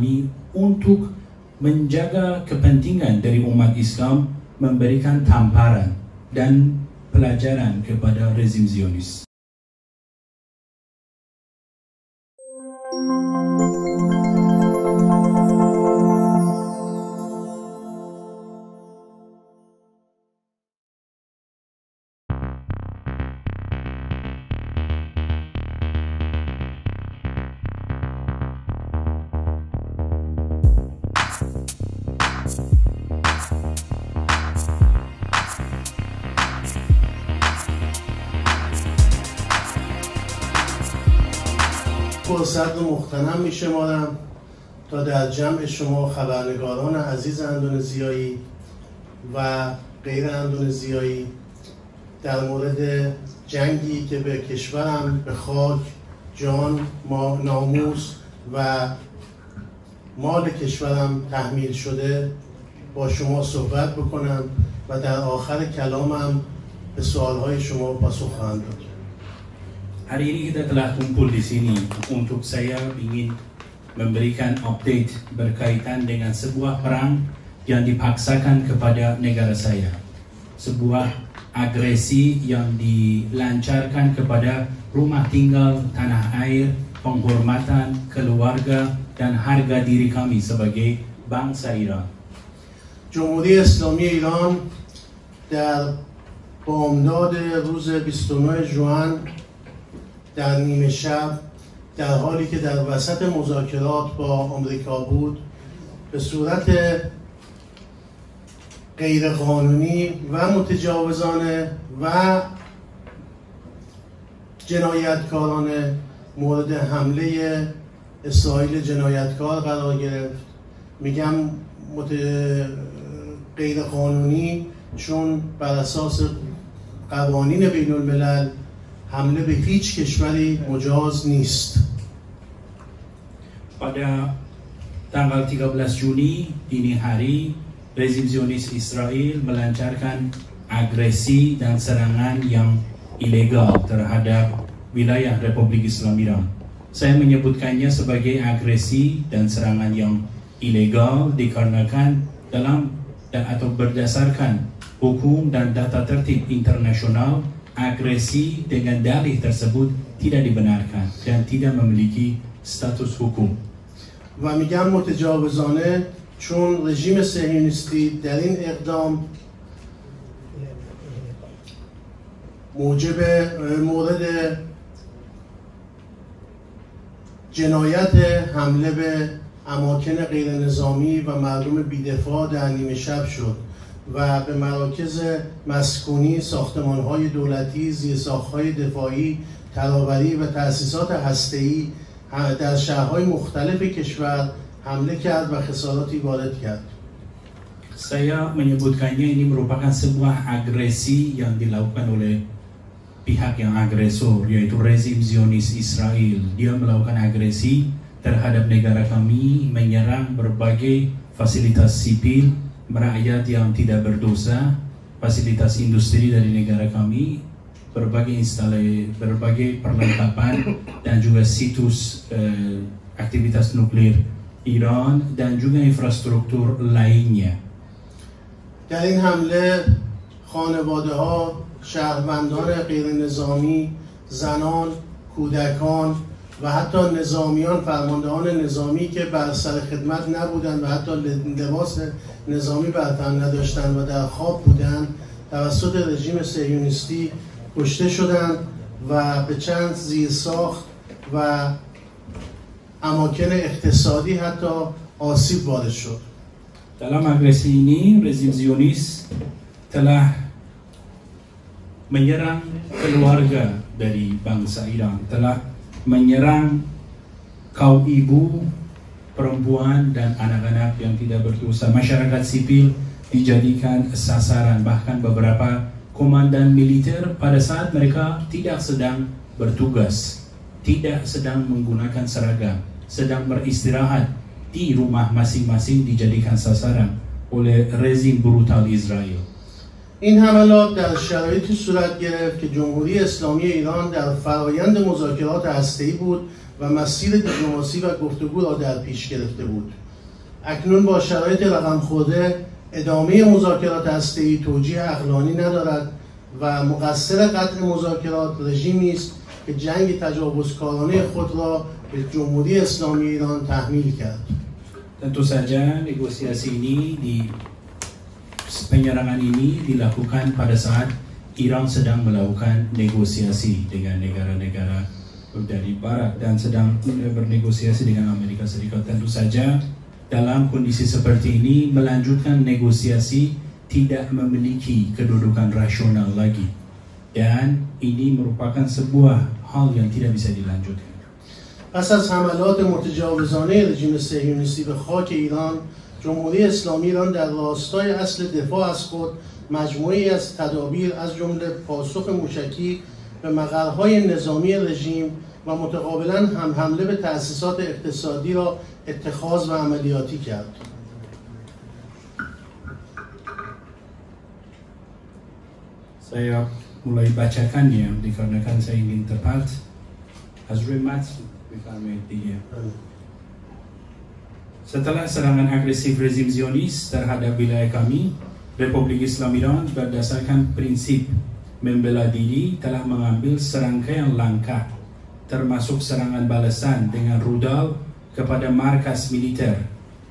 kami untuk menjaga kepentingan dari umat Islam, memberikan tamparan dan pelajaran kepada rezim Zionis. فرصت رو مغتنم می شمارم تا در جمع شما خبرنگاران عزیز اندونزیایی و غیر اندونزیایی در مورد جنگی که به کشورم به خاک، جان، ناموس و مال کشورم تحمیل شده با شما صحبت بکنم و در آخر کلامم به سوالهای شما پاسخ خواهم داد. Hari ini kita telah kumpul di sini untuk saya ingin memberikan update berkaitan dengan sebuah perang yang dipaksakan kepada negara saya. Sebuah agresi yang dilancarkan kepada rumah tinggal, tanah air, penghormatan, keluarga dan harga diri kami sebagai bangsa Iran. جمهوری اسلامی ایران در بامداد روز 29 ژوئن در نیمه شب در حالی که در وسط مذاکرات با آمریکا بود به صورت غیرقانونی و متجاوزانه و جنایتکارانه مورد حمله اسرائیل جنایتکار قرار گرفت. میگم غیرقانونی چون بر اساس قوانین بین الملل حمله به هیچ کشوری مجاز نیست. Pada tanggal 13 Juni dini hari, rezim Zionis Israel melancarkan agresi dan serangan yang ilegal terhadap wilayah Republik Islam Iran. Saya menyebutkannya sebagai agresi dan serangan yang ilegal dikarenakan dalam dan atau berdasarkan hukum dan tata tertib internasional. Agresi dengan dalih tersebut tidak dibenarkan dan tidak memiliki status hukum. و میگم متجاوزانه چون رژیم صهیونیستی در این اقدام مورد جنایت حمله به اماکن غیر نظامی و مردم بی‌دفاع در نیمه شب شد و به مراکز مسکونی، ساختمان‌های دولتی، زیرساخت‌های دفاعی، ترابری و تأسیسات هسته‌ای در شهرهای مختلف کشور حمله کرد و خساراتی وارد کرد. Saya menyebutkannya ini merupakan sebuah agresi yang dilakukan oleh pihak yang agresor, yaitu rezim Zionis Israel. Dia melakukan agresi terhadap negara kami, menyerang berbagai fasilitas sipil rakyat yang tidak berdosa, fasilitas industri dari negara kami, berbagai perlengkapan dan juga situs aktivitas nuklir Iran dan juga infrastruktur lainnya. در این حمله خانواده ها، شهروندان غیر نظامی، زنان، کودکان و حتی نظامیان، فرماندهان نظامی که بر سر خدمت نبودند و حتی لباس نظامی بر تن نداشتند و در خواب بودند توسط رژیم صهیونیستی کشته شدند و به چند زیرساخت و اماکن اقتصادی حتی آسیب وارد شد. Dalam agresi ini, rezim Zionis telah menyerang keluarga dari bangsa Iran, telah menyerang kaum ibu, perempuan dan anak-anak yang tidak berdosa. Masyarakat sipil dijadikan sasaran, bahkan beberapa komandan militer pada saat mereka tidak sedang bertugas, tidak sedang menggunakan seragam, sedang beristirahat di rumah masing-masing dijadikan sasaran oleh rezim brutal Israel. این حملات در شرایطی صورت گرفت که جمهوری اسلامی ایران در فرایند مذاکرات هسته‌ای بود و و مسیر دیپلماسی و گفتگو را در پیش گرفته بود. اکنون با شرایط رقم خورده ادامه مذاکرات هسته‌ای توجیه عقلانی ندارد و مقصر قطع مذاکرات رژیمی است که جنگ تجاوزکارانه خود را به جمهوری اسلامی ایران تحمیل کرد. Tentu saja negosiasi ini penyerangan ini dilakukan pada saat Iran sedang melakukan negosiasi dengan negara-negara dari Barat dan sedang bernegosiasi dengan Amerika Serikat. Tentu saja dalam kondisi seperti ini melanjutkan negosiasi tidak memiliki kedudukan rasional lagi dan ini merupakan sebuah hal yang tidak bisa dilanjutkan. پس از حملات متجاوزانه رژیم صهیونیستی به خاک ایران، جمهوری اسلامی ایران در راستای اصل دفاع از خود مجموعه‌ای از تدابیر از جمله پاسخ موشکی به مقرهای نظامی رژیم و متقابلا هم حمله به تأسیسات اقتصادی را اتخاذ و عملیاتی کرد. Saya mulai bacakannya dikarenakan saya ingin tepat. Hazrat Setelah serangan agresif rezim Zionis terhadap wilayah kami, Republik Islam Iran berdasarkan prinsip membela diri telah mengambil serangkaian langkah, termasuk serangan balasan dengan rudal kepada markas militer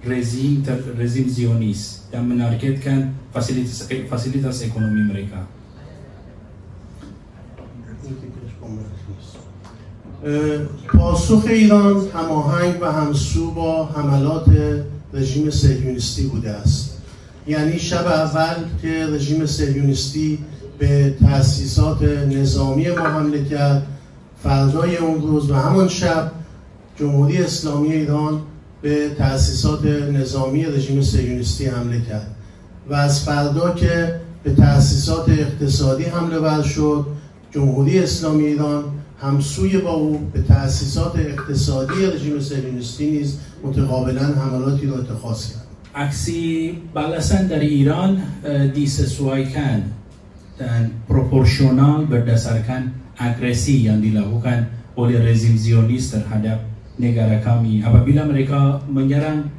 rezim Zionis dan menargetkan fasilitas ekonomi mereka. پاسخ ایران هماهنگ و همسو با حملات رژیم صهیونیستی بوده است. یعنی شب اول که رژیم صهیونیستی به تأسیسات نظامی ما حمله کرد، فردای اون روز و همان شب جمهوری اسلامی ایران به تأسیسات نظامی رژیم صهیونیستی حمله کرد و از فردا که به تأسیسات اقتصادی حمله ور شد، جمهوری اسلامی ایران همسوی با او به تأسیسات اقتصادی رژیم صهیونیستی نیز متقابلا حملاتی را اتخاذ کرد. Aksi balasan dari Iran disesuaikan dan proporsional berdasarkan agresi yang dilakukan oleh rezim Zionis terhadap negara kami. Apabila mereka menyerang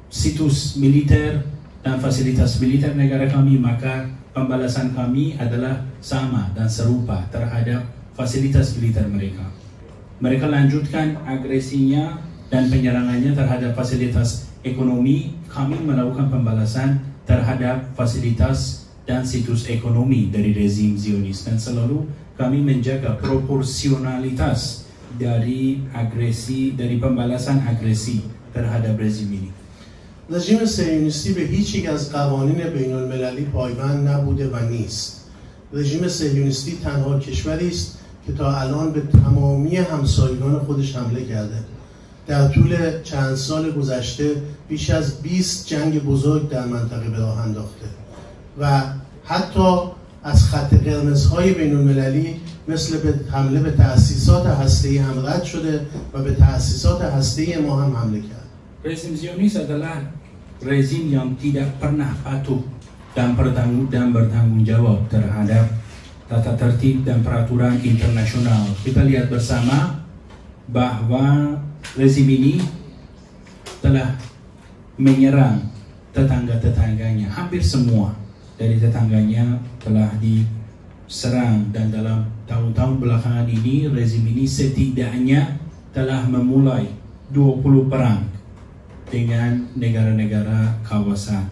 situs militer dan fasilitas militer negara kami, maka pembalasan kami adalah sama dan serupa terhadap fasilitas militer mereka. Mereka lanjutkan agresinya dan penyerangannya terhadap fasilitas ekonomi. Kami melakukan pembalasan terhadap fasilitas dan situs ekonomi dari rezim Zionis dan selalu kami menjaga proporsionalitas dari agresi, dari pembalasan agresi terhadap rezim ini. رژیم صهیونیستی به هیچ یک از قوانین بین المللی پایبند نبوده و نیست. رژیم صهیونیستی تنها کشوری است که تا الان به تمامی همسایگان خودش حمله کرده. در طول چند سال گذشته بیش از 20 جنگ بزرگ در منطقه به راه انداخته و حتی از خط قرمزهای بین المللی مثل حمله به تأسیسات هسته‌ای هم رد شده و به تأسیسات هسته‌ای ما هم حمله کرد. Rezim Zionis adalah rezim yang tidak pernah patuh dan bertanggung jawab terhadap tata tertib dan peraturan internasional. Kita lihat bersama bahwa rezim ini telah menyerang tetangga-tetangganya. Hampir semua dari tetangganya telah diserang dan dalam tahun-tahun belakangan ini rezim ini setidaknya telah memulai 20 perang dengan negara-negara kawasan.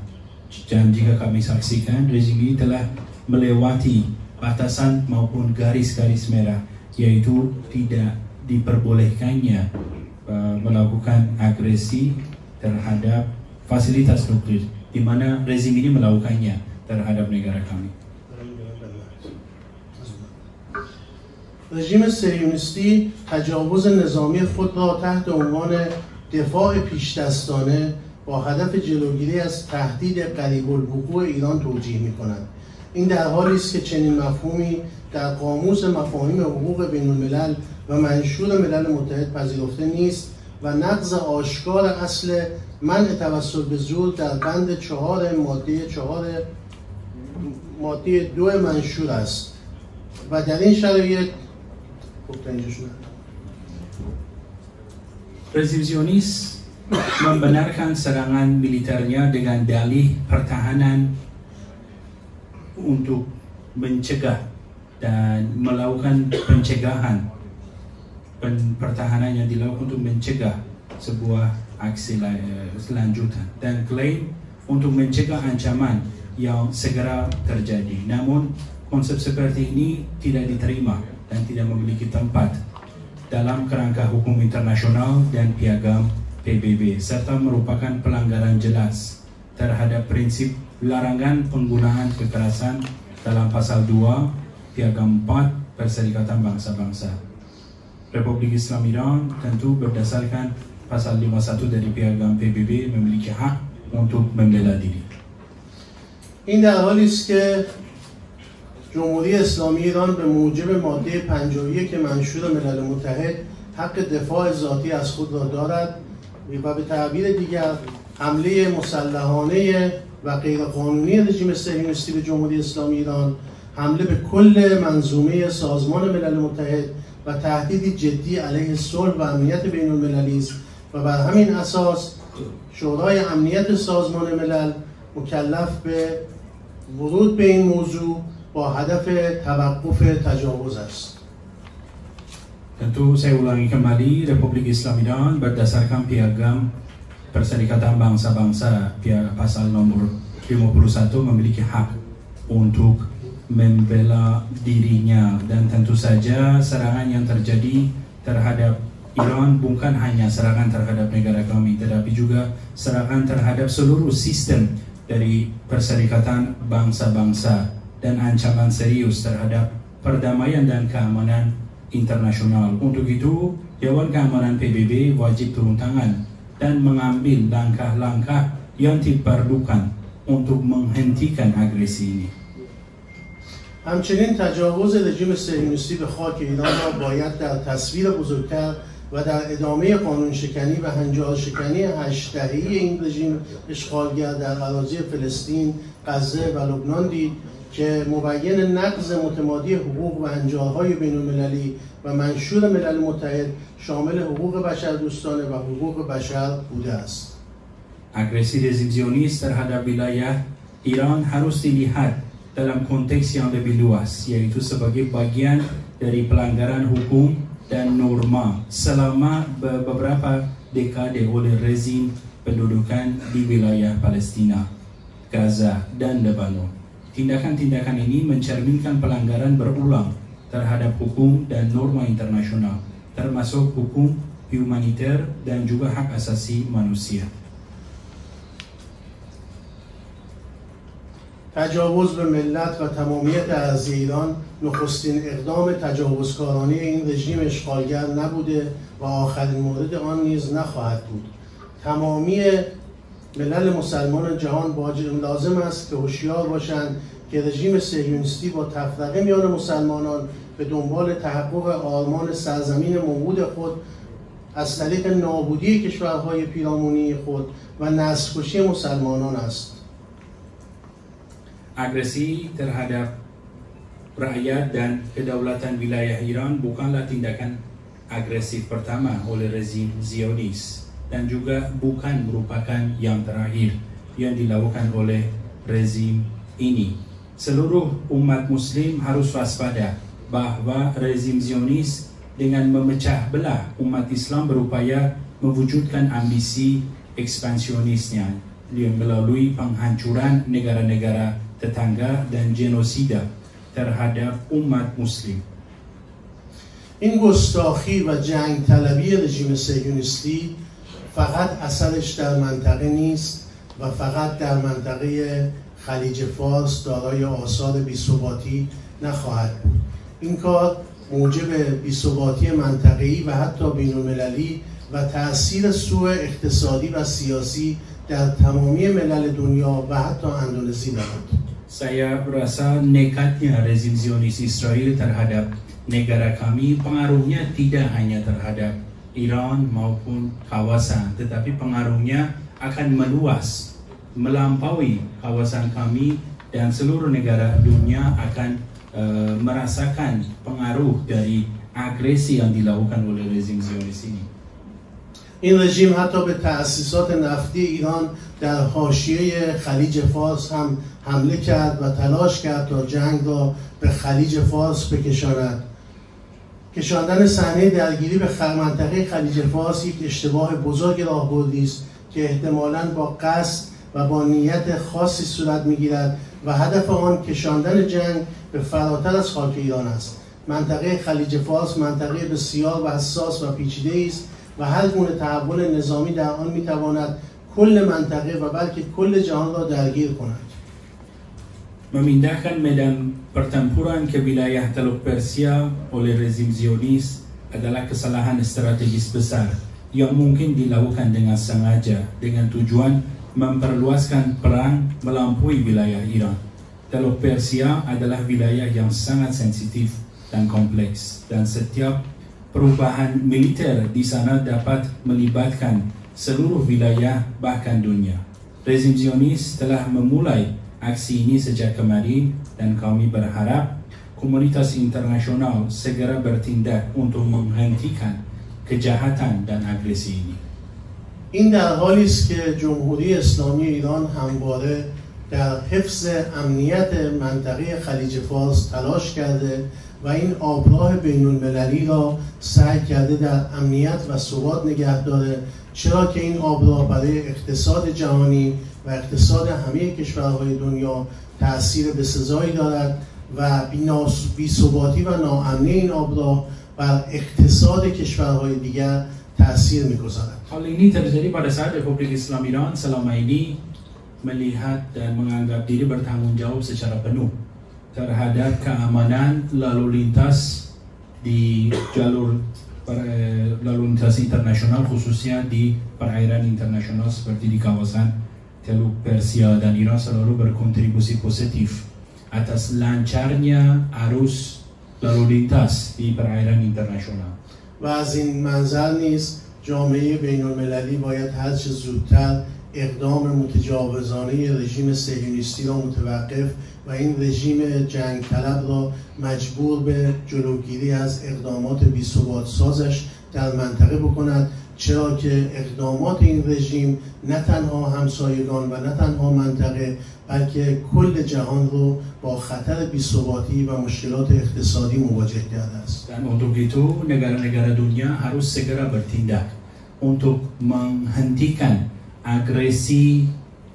Dan jika kami saksikan, rezim ini telah melewati batasan maupun garis-garis merah, yaitu tidak diperbolehkannya melakukan agresi terhadap fasilitas nuklir, di mana rezim ini melakukannya terhadap negara kami. رژیم صهیونیستی تجاوز نظامی خود را تحت عنوان دفاع پیشدستانه با هدف جلوگیری از تهدید قریب الوقوع ایران توجیه می‌کند. این در حالی است که چنین مفهومی در قاموس مفاهیم حقوق بین الملل و منشور ملل متحد پذیرفته نیست و نقض آشکار اصل منع توسل به زور در بند 4 ماده 2 منشور است و در این شرایط Rezim Zionis membenarkan serangan militernya dengan dalih pertahanan untuk mencegah dan melakukan pencegahan pertahanan yang dilakukan untuk mencegah sebuah aksi selanjutan dan klaim untuk mencegah ancaman yang segera terjadi. Namun konsep seperti ini tidak diterima dan tidak memiliki tempat dalam kerangka hukum internasional dan piagam PBB serta merupakan pelanggaran jelas terhadap prinsip larangan penggunaan kekerasan dalam pasal 2 piagam 4 Perserikatan Bangsa-Bangsa. Republik Islam Iran tentu berdasarkan pasal 51 dari piagam PBB memiliki hak untuk membela diri. این در حالی است که جمهوری اسلامی ایران به موجب ماده 51 منشور ملل متحد حق دفاع ذاتی از خود را دارد و به تعبیر دیگر حمله مسلحانه و غیرقانونی رژیم صهیونیستی به جمهوری اسلامی ایران حمله به کل منظومه سازمان ملل متحد و تهدیدی جدی علیه صلح و امنیت بین المللی است و بر همین اساس شورای امنیت سازمان ملل مکلف به ورود به این موضوع با هدف توقف تجاوز است. Tentu saya ulangi kembali, Republik Islam Iran berdasarkan piagam Perserikatan Bangsa-Bangsa pasal nomor 51 memiliki hak untuk membela dirinya, dan tentu saja serangan yang terjadi terhadap Iran bukan hanya serangan terhadap negara kami, tetapi juga serangan terhadap seluruh sistem dari Perserikatan Bangsa-Bangsa dan ancaman serius terhadap perdamaian dan keamanan internasional. Untuk itu, Dewan Keamanan PBB wajib turun tangan dan mengambil langkah-langkah yang diperlukan untuk menghentikan agresi ini. همچنین تجاوز رژیم صهیونیستی به خاک ایران را باید در تصویر بزرگتر و در ادامه قانون شکنی و هنجار شکنی 8 دهه‌ای این رژیم اشغالگر در اراضی فلسطین، غزه و لبنان دید که مبین نقض متمادی حقوق و هنجارهای بین المللی و منشور ملل متحد شامل حقوق بشردوستانه و حقوق بشر بوده است. Agresi rezim Zionis terhadap wilayah Iran harus dilihat dalam konteks yang lebih luas, yaitu sebagai bagian dari pelanggaran hukum dan norma selama beberapa dekade oleh rezim pendudukan di wilayah Palestina, Gaza, dan Lebanon. Tindakan-tindakan ini mencerminkan pelanggaran berulang terhadap hukum dan norma internasional, termasuk hukum humaniter dan juga hak asasi manusia. تجاوز به ملت و تمامیت اراضی ایران نخستین اقدام تجاوزکارانه این رژیم اشغالگر نبوده و آخرین مورد آن نیز نخواهد بود. تمامی ملل مسلمان جهان لازم است که هوشیار باشند که رژیم صهیونیستی با تفرقه میان مسلمانان به دنبال تحقق آرمان سرزمین موعود خود از طریق نابودی کشورهای پیرامونی خود و نسل‌کشی مسلمانان است. Agresi terhadap rakyat dan kedaulatan wilayah Iran bukanlah tindakan agresif pertama oleh rezim Zionis dan juga bukan merupakan yang terakhir yang dilakukan oleh rezim ini. Seluruh umat muslim harus waspada bahwa rezim Zionis dengan memecah belah umat Islam berupaya mewujudkan ambisi ekspansionisnya yang melalui penghancuran negara-negara tetangga dan genosida terhadap umat muslim. این گستاخی و جنگ طلبی رژیم صهیونیستی فقط اثرش در منطقه نیست و فقط در منطقه خلیج فارس دارای آثار بی‌ثباتی نخواهد بود. این کار موجب بی‌ثباتی منطقه‌ای و حتی بین‌المللی و تأثیر سوء اقتصادی و سیاسی در تمامی ملل دنیا و حتی اندونزی دارد. Saya berasa nekatnya rezim Zionis Israel terhadap negara kami pengaruhnya tidak hanya terhadap Iran maupun kawasan, tetapi pengaruhnya akan meluas melampaui kawasan kami, dan seluruh negara dunia akan merasakan pengaruh dari agresi yang dilakukan oleh rezim Zionis ini. این رژیم حتی به تأسیسات نفتی ایران در حاشیه خلیج فارس هم حمله کرد و تلاش کرد تا جنگ را به خلیج فارس بکشاند. کشاندن صحنه درگیری به منطقه خلیج فارس یک اشتباه بزرگ راهبردی است که احتمالاً با قصد و با نیت خاصی صورت می‌گیرد و هدف آن کشاندن جنگ به فراتر از خاک ایران است. منطقه خلیج فارس منطقه بسیار و حساس و پیچیده است و هر گونه تحول نظامی در آن می‌تواند کل منطقه و بلکه کل جهان را درگیر کند. Memindahkan medan pertempuran ke wilayah Teluk Persia oleh rezim Zionis adalah kesalahan strategis besar yang mungkin dilakukan dengan sengaja dengan tujuan memperluaskan perang melampaui wilayah Iran. Teluk Persia adalah wilayah yang sangat sensitif dan kompleks dan setiap perubahan militer di sana dapat melibatkan seluruh wilayah bahkan dunia. Rezim Zionis telah memulai aksi ini sejak kemarin dan kami berharap komunitas internasional segera bertindak untuk menghentikan kejahatan dan agresi ini. این در حالی است که جمهوری اسلامی ایران همواره در حفظ امنیت منطقه خلیج فارس تلاش کرده و این آبراه بین المللی را سعی کرده در امنیت و ثبات نگه داره، چرا که این آبراه برای اقتصاد جهانی و اقتصاد همه کشورهای دنیا تأثیر بسزایی دارد و بی‌ثباتی و ناامنی این آبراه بر اقتصاد کشورهای دیگر تأثیر می‌گذارد. Hal ini terjadi pada saat Republik Islam Iran selama ini melihat dan menganggap diri bertanggung jawab secara penuh terhadap keamanan lalu lintas di jalur lalu lintas internasional, khususnya di perairan internasional seperti di kawasan Teluk Persia, dan Iran selalu berkontribusi positif atas lancarnya arus lalu lintas di perairan internasional. و از این منظر نیز جامعه بین المللی باید هر چه زودتر اقدام متجاوزانه رژیم صهیونیستی را متوقف و این رژیم جنگ طلب را مجبور به جلوگیری از اقدامات بی‌ثبات سازش در منطقه بکند، چرا که اقدامات این رژیم نه تنها همسایگان و نه تنها منطقه بلکه کل جهان رو با خطر بی‌ثباتی و مشکلات اقتصادی مواجه کرده است. Dan untuk itu negara-negara dunia harus segera bertindak untuk menghentikan agresi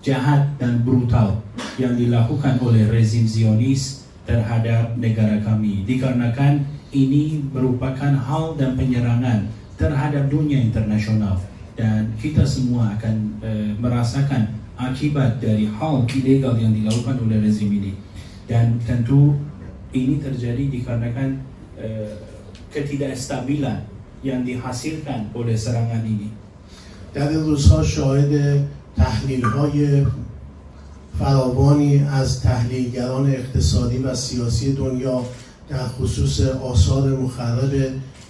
jahat dan brutal yang dilakukan oleh rezim Zionis terhadap negara kami, dikarenakan ini merupakan hal dan penyerangan terhadap dunia internasional dan kita semua akan merasakan akibat dari hal ilegal yang dilakukan oleh rezim ini, dan tentu ini terjadi dikarenakan ketidakstabilan yang dihasilkan oleh serangan ini. در این روزها شاهد تحلیل‌های فراوانی از تحلیلگران اقتصادی و سیاسی دنیا در خصوص آثار مخرب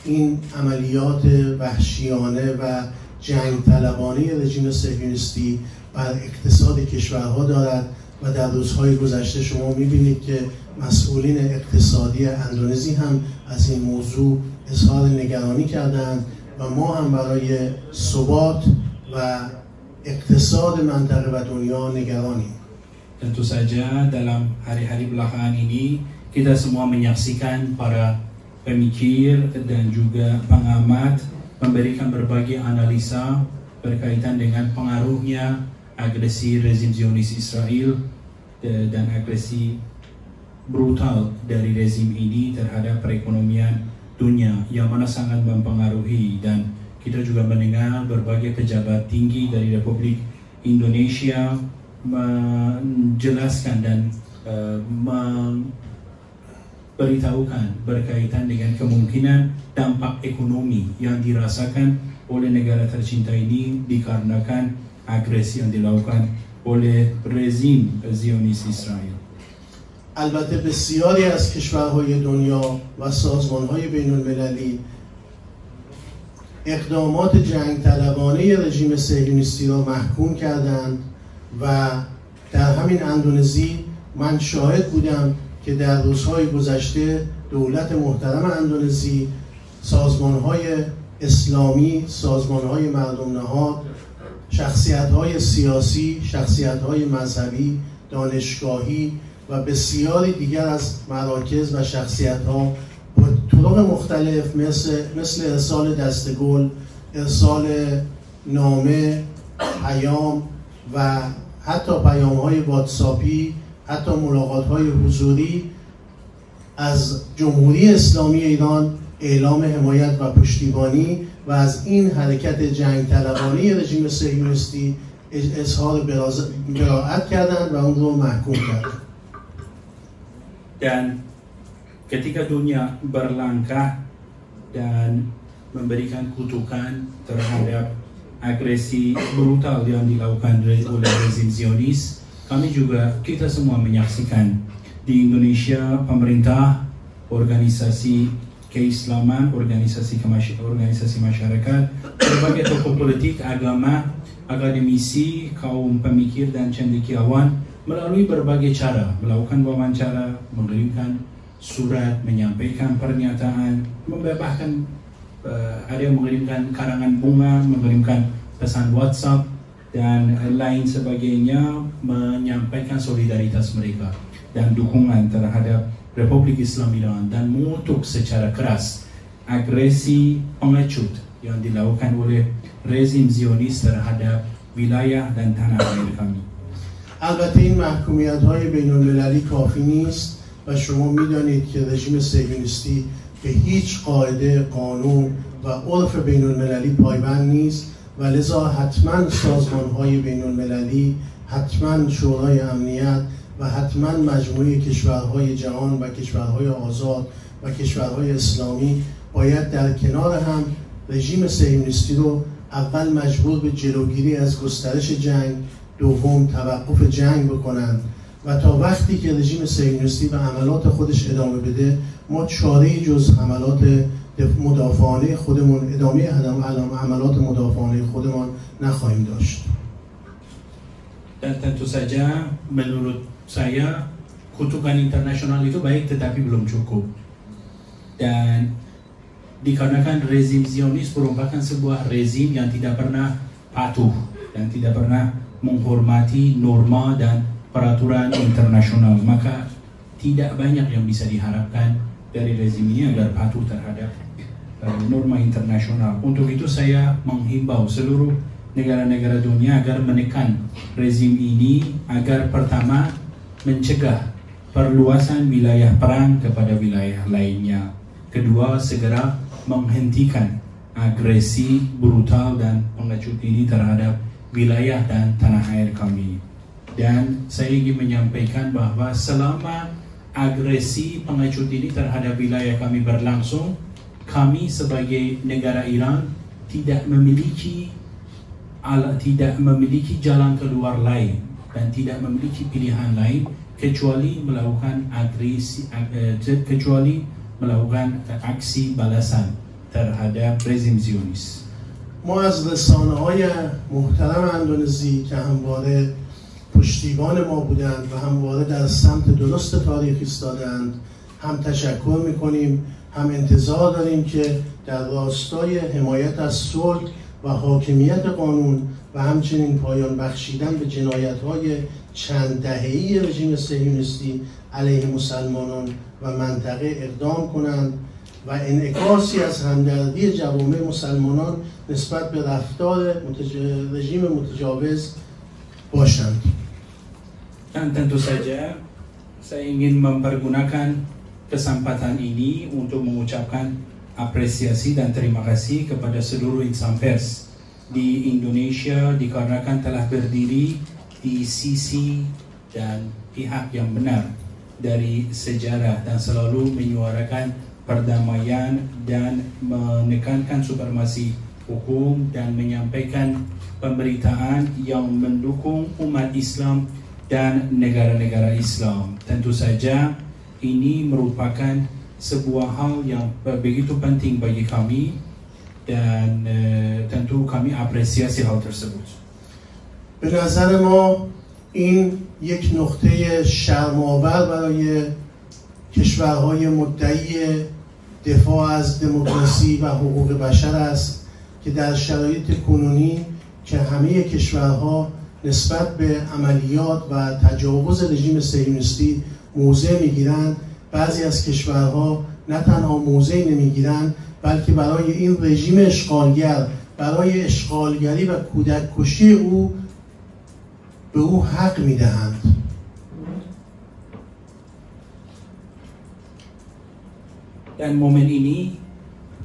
این عملیات وحشیانه و جنگ طلبانه رژیم صهیونیستی بر اقتصاد کشورها دارد و در روزهای گذشته شما می‌بینید که مسئولین اقتصادی اندونزی هم از این موضوع اظهار نگرانی کردند و ما هم برای ثبات و اقتصاد منطقه و دنیا نگرانیم. Tentu saja dalam hari-hari belakangan ini kita semua menyaksikan para pemikir dan juga pengamat memberikan berbagai analisa berkaitan dengan pengaruhnya agresi rezim Zionis Israel dan agresi brutal dari rezim ini terhadap perekonomian dunia yang mana sangat mempengaruhi, dan kita juga mendengar berbagai pejabat tinggi dari Republik Indonesia menjelaskan dan memberitahukan berkaitan dengan kemungkinan dampak ekonomi yang dirasakan oleh negara tercinta ini dikarenakan agresi yang dilakukan oleh rezim Zionis Israel. البته بسیاری از کشورهای دنیا و سازمانهای بین المللی اقدامات جنگ طلبانه رژیم صهیونیستی را محکوم کردند و در همین اندونزی من شاهد بودم که در روزهای گذشته دولت محترم اندونزی سازمان‌های اسلامی، سازمان‌های مردم نهاد، شخصیت‌های سیاسی، شخصیت‌های مذهبی، دانشگاهی و بسیاری دیگر از مراکز و شخصیت‌ها با طرق مختلف مثل ارسال دستگل، ارسال نامه، پیام و حتی پیام‌های واتساپی، حتی ملاقات‌های حضوری از جمهوری اسلامی ایران اعلام حمایت و پشتیبانی و از این حرکت جنگ طلبانه رژیم صهیونیستی اظهار براءت کردند و اون رو محکوم کردند. Dan ketika dunia berlangkah dan memberikan kutukan terhadap agresi brutal yang dilakukan oleh rezim Zionis, kita semua menyaksikan di Indonesia pemerintah, organisasi keislaman, organisasi masyarakat, berbagai tokoh politik, agama, akademisi, kaum pemikir dan cendekiawan melalui berbagai cara melakukan wawancara, mengirimkan surat, menyampaikan pernyataan, membebaskan ada yang mengirimkan karangan bunga, mengirimkan pesan WhatsApp dan lain sebagainya, menyampaikan solidaritas mereka dan dukungan terhadap Republik Islam Iran dan mengutuk secara keras agresi pengecut yang dilakukan oleh rezim Zionis terhadap wilayah dan tanah air kami. البته این محکومیت‌های بین‌المللی کافی نیست و شما می‌دانید که رژیم صهیونیستی به هیچ قاعده، قانون و عرف بین‌المللی پایبند نیست و لذا حتما سازمان‌های بین‌المللی، حتما شورای امنیت و حتما مجموعه کشورهای جهان و کشورهای آزاد و کشورهای اسلامی باید در کنار هم رژیم صهیونیستی رو اول مجبور به جلوگیری از گسترش جنگ، دوم توقف جنگ بکنند و تا وقتی که رژیم صهیونیستی به عملات خودش ادامه بده ما چاره‌ای جز حملات مدافعانه خودمون، ادامه عملات مدافعانه خودمان نخواهیم داشت. Dan tentu saja menurut saya kutukan internasional itu baik tetapi belum cukup. Dan dikarenakan rezim Zionis merupakan sebuah rezim yang tidak pernah patuh dan tidak pernah menghormati norma dan peraturan internasional, maka tidak banyak yang bisa diharapkan dari rezim ini agar patuh terhadap norma internasional. Untuk itu saya menghimbau seluruh negara-negara dunia agar menekan rezim ini agar pertama mencegah perluasan wilayah perang kepada wilayah lainnya. Kedua, segera menghentikan agresi brutal dan pengecut ini terhadap wilayah dan tanah air kami. Dan saya ingin menyampaikan bahwa selama agresi pengecut ini terhadap wilayah kami berlangsung, kami sebagai negara Iran tidak memiliki jalan keluar lain dan tidak memiliki pilihan lain kecuali melakukan aksi balasan terhadap rezim Zionis. ما از رسانه‌های محترم اندونزی که همواره پشتیبان ما بودند و همواره در سمت درست تاریخ ایستادند هم تشکر می‌کنیم، هم انتظار داریم که در راستای حمایت از صلح و حاکمیت قانون و همچنین پایان بخشیدن به جنایت‌های چند دهه‌ای رژیم صهیونیستی علیه مسلمانان و منطقه اقدام کنند و انعکاسی از همدردی جوامع مسلمانان نسبت به رفتار رژیم متجاوز باشند. Dan tentu saja saya ingin mempergunakan kesempatan ini untuk mengucapkan apresiasi dan terima kasih kepada seluruh insan pers di Indonesia dikarenakan telah berdiri di sisi dan pihak yang benar dari sejarah dan selalu menyuarakan perdamaian dan menekankan supremasi hukum dan menyampaikan pemberitaan yang mendukung umat Islam dan negara-negara Islam. Tentu saja ini merupakan sebuah hal yang begitu penting bagi kami dan tentu kami apresiasi hal tersebut. به نظر ما این یک نقطه شرم‌آور برای کشورهای مدعی دفاع از دموکراسی و حقوق بشر است که در شرایط کنونی که همه کشورها نسبت به عملیات و تجاوز رژیم صهیونیستی موضع میگیرند، بعضی از کشورها نه تنها موضع نمیگیرند بلکه برای این رژیم اشغالگر، برای اشغالگری و کودک کشی او به او حق میدهند. Dan momen ini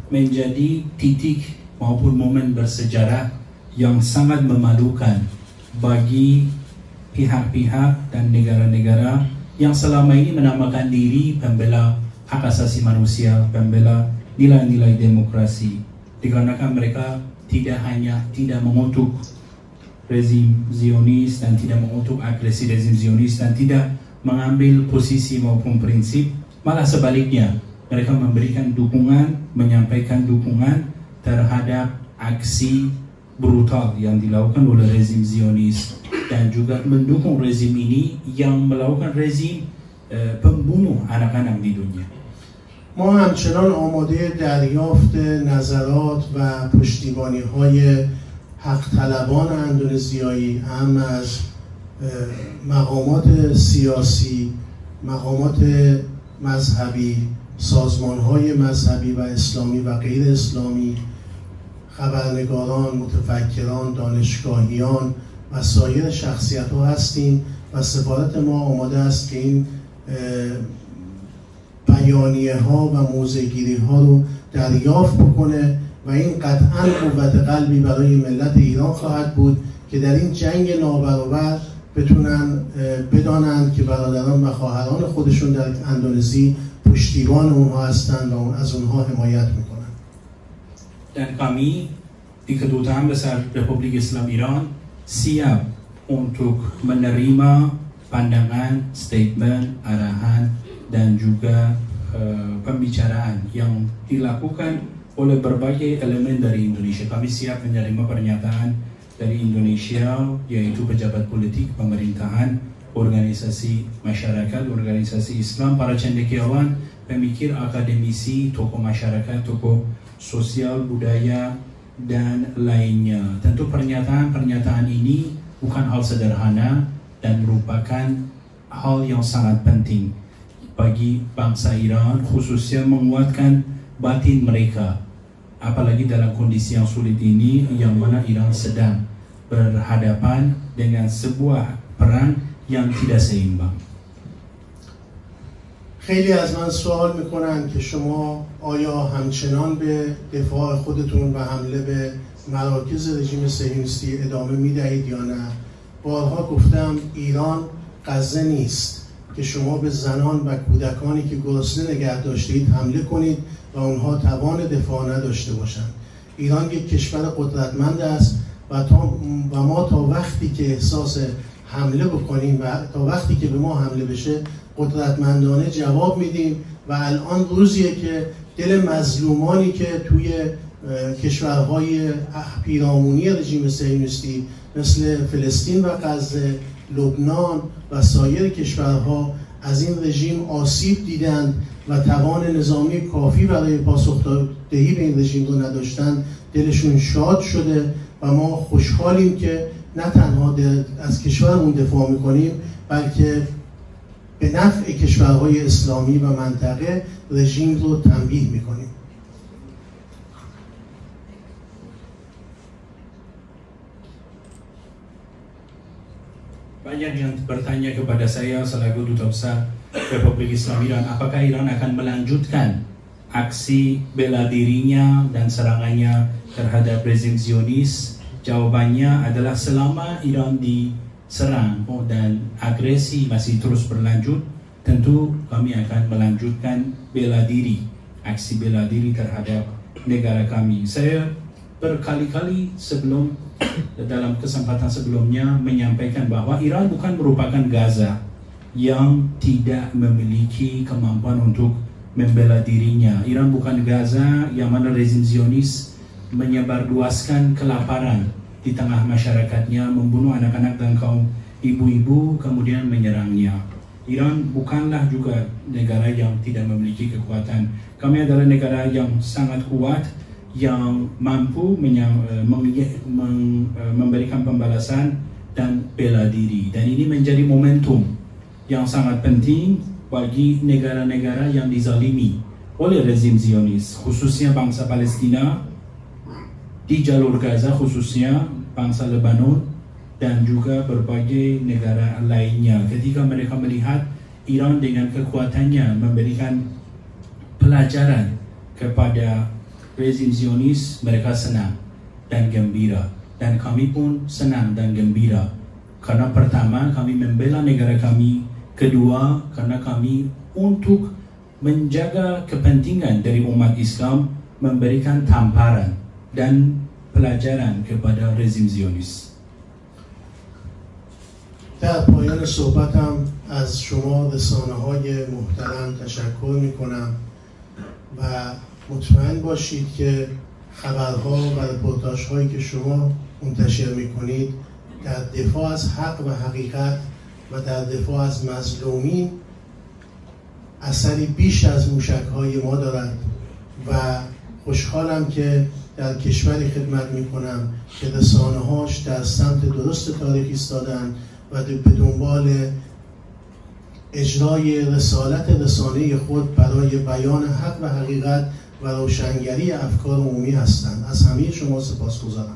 menjadi titik maupun momen bersejarah yang sangat memalukan bagi pihak-pihak dan negara-negara yang selama ini menamakan diri pembela hak asasi manusia, pembela nilai-nilai demokrasi. Dikarenakan mereka tidak mengutuk rezim Zionis dan tidak mengutuk agresi rezim Zionis dan tidak mengambil posisi maupun prinsip, malah sebaliknya mereka memberikan dukungan, menyampaikan dukungan terhadap aksi brutal yang dilakukan oleh rezim Zionis dan juga mendukung rezim ini yang melakukan rezim pembunuh anak-anak di dunia. ما همچنان آماده دریافت نظرات و پشتیبانی‌های حق طلبان اندونزیایی، هم از مقامات سیاسی، مقامات مذهبی، سازمان‌های مذهبی و اسلامی و غیر اسلامی، خبرنگاران، متفکران، دانشگاهیان و سایر شخصیت‌ها هستیم و سفارت ما آماده است که این بیانیه‌ها و موضع‌گیری‌ها رو دریافت بکنه و این قطعاً قوت قلبی برای ملت ایران خواهد بود که در این جنگ نابرابر بتونن بدانند که برادران و خواهران خودشون در اندونزی پشتیبان اونها هستند و از اونها حمایت میکنن. Dan kami di Kedutaan Besar Republik Islam Iran siap untuk menerima pandangan, statement, arahan dan juga pembicaraan yang dilakukan oleh berbagai elemen dari Indonesia. Kami siap menerima pernyataan dari Indonesia, yaitu pejabat politik, pemerintahan, organisasi masyarakat, organisasi Islam, para cendekiawan, pemikir, akademisi, tokoh masyarakat, tokoh sosial, budaya, dan lainnya. Tentu pernyataan-pernyataan ini bukan hal sederhana dan merupakan hal yang sangat penting bagi bangsa Iran, khususnya menguatkan batin mereka, apalagi dalam kondisi yang sulit ini, yang mana Iran sedang berhadapan dengan sebuah perang yang tidak seimbang. خیلی از من سوال میکنن که شما آیا همچنان به دفاع خودتون و حمله به مراکز رژیم صهیونیستی ادامه میدهید یا نه؟ بارها گفتم ایران غزه نیست که شما به زنان و کودکانی که گرسنه نگه داشتید حمله کنید و اونها توان دفاع نداشته باشند. ایران یک کشور قدرتمند است و ما تا وقتی که احساس حمله بکنیم و تا وقتی که به ما حمله بشه قدرتمندانه جواب میدیم و الان روزیه که دل مظلومانی که توی کشورهای پیرامونی رژیم صهیونیستی مثل فلسطین و غزه، لبنان و سایر کشورها از این رژیم آسیب دیدند و توان نظامی کافی برای پاسخدهی به این رژیم رو نداشتند، دلشون شاد شده و ما خوشحالیم که نه تنها از کشورمون دفاع میکنیم بلکه به نفع کشورهای اسلامی و منطقه رژیم رو تنبیه میکنیم. Banyak yang bertanya kepada saya selaku Duta Besar Republik Islam Iran, apakah Iran akan melanjutkan aksi bela dirinya dan serangannya terhadap rezim Zionis? Jawabannya adalah selama Iran diserang dan agresi masih terus berlanjut, tentu kami akan melanjutkan bela diri, aksi bela diri terhadap negara kami. Saya berkali-kali dalam kesempatan sebelumnya menyampaikan bahwa Iran bukan merupakan Gaza yang tidak memiliki kemampuan untuk membela dirinya. Iran bukan Gaza yang mana rezim Zionis menyebarluaskan kelaparan di tengah masyarakatnya, membunuh anak-anak dan kaum ibu-ibu, kemudian menyerangnya. Iran bukanlah juga negara yang tidak memiliki kekuatan. Kami adalah negara yang sangat kuat, yang mampu memberikan pembalasan dan bela diri. Dan ini menjadi momentum yang sangat penting bagi negara-negara yang dizalimi oleh rezim Zionis, khususnya bangsa Palestina di jalur Gaza, khususnya bangsa Lebanon, dan juga berbagai negara lainnya. Ketika mereka melihat Iran dengan kekuatannya memberikan pelajaran kepada rezim Zionis, mereka senang dan gembira. Dan kami pun senang dan gembira. Karena pertama, kami membela negara kami. Kedua, karena kami untuk menjaga kepentingan dari umat Islam, memberikan tamparan dan pelajaran kepada rezim Zionis. در پایان صحبتم از شما رسانه‌های محترم تشکر می‌کنم و مطمئن باشید که خبرها و رپورتاژهایی که شما منتشر می‌کنید در دفاع از حق و حقیقت و در دفاع از مظلومین اثری بیش از موشک‌های ما دارد و خوشحالم که در کشوری خدمت می‌کنم که رسانه‌هاش در سمت درست تاریخ ایستادن و به دنبال اجرای رسالت رسانه خود برای بیان حق و حقیقت و روشنگری افکار عمومی هستند. از همه شما سپاسگزارم.